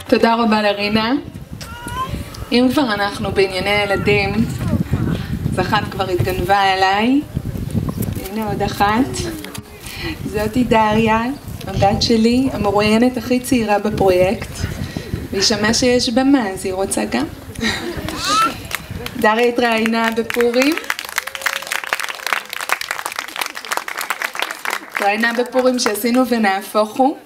תודה רבה לרינה. אם כבר אנחנו בענייני ילדים, אז אחת כבר התגנבה אליי. הנה עוד אחת. זאתי דריה, הבת שלי, המרואיינת הכי צעירה בפרויקט. והיא שמעה שיש במה, אז היא רוצה גם. דריה התראיינה בפורים. התראיינה בפורים שעשינו ונהפוך הוא.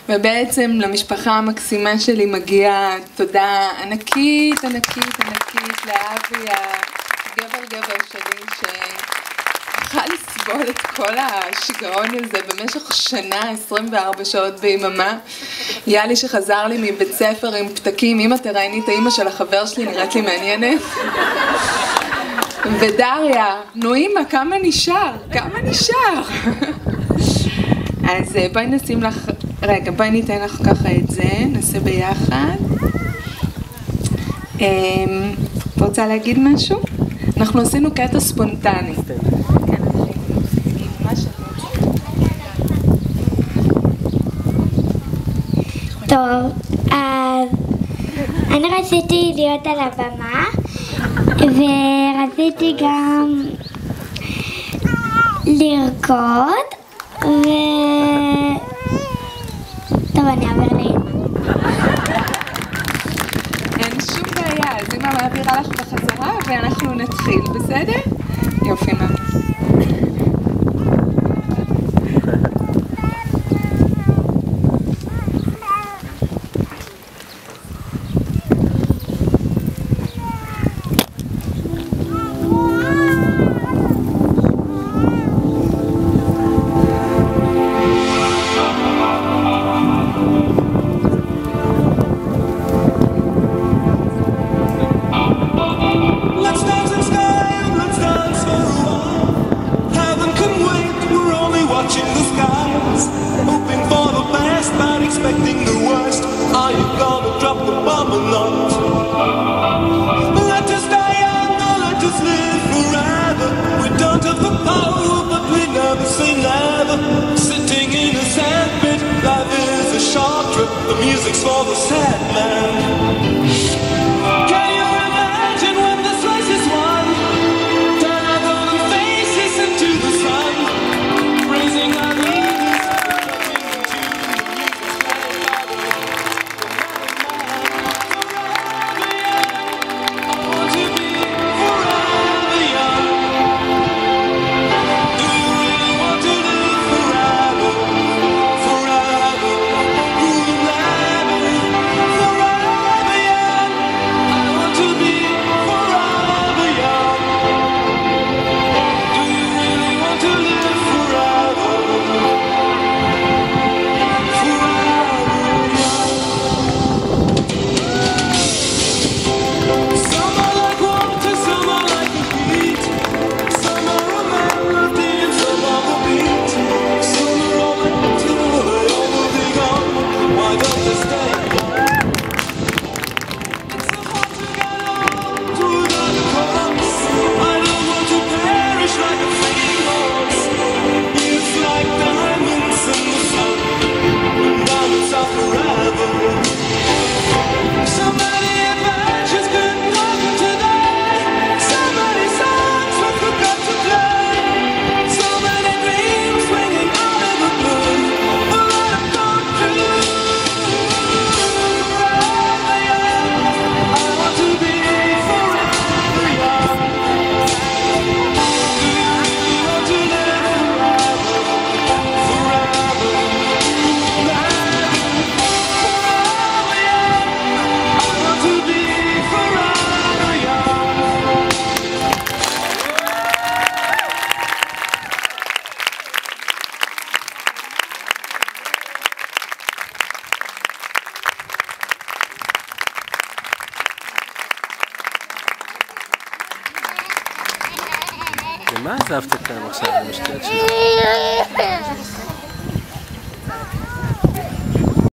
ובעצם למשפחה המקסימה שלי מגיעה תודה ענקית, ענקית, ענקית לאבי הגבר שלי שיכל לסבול את כל השיגעון הזה במשך שנה, 24 שעות ביממה. יאלי שחזר לי מבית ספר עם פתקים, אמא תראייני את האמא של החבר שלי, נראית לי מעניינת. ודריה, נו אמא, כמה נשאר? כמה נשאר? אז בואי נשים לך, רגע, בואי ניתן לך ככה את זה, נעשה ביחד. רוצה להגיד משהו? אנחנו עשינו קטע ספונטני. טוב, אז אני רציתי להיות על הבמה ורציתי גם לרקוד טוב, אני אעבר לאמא. אין שום בעיה, אז אמא מעבירה לך בחזרה ואנחנו נתחיל, בסדר? יופי מה. The music's for the sad man. Can you imagine when this race is won? Turn our golden faces into the sun, raising our knees, I want to be forever young. Do you really want to live forever? Forever. מה עזבת כאן עכשיו, המשקעת שלך?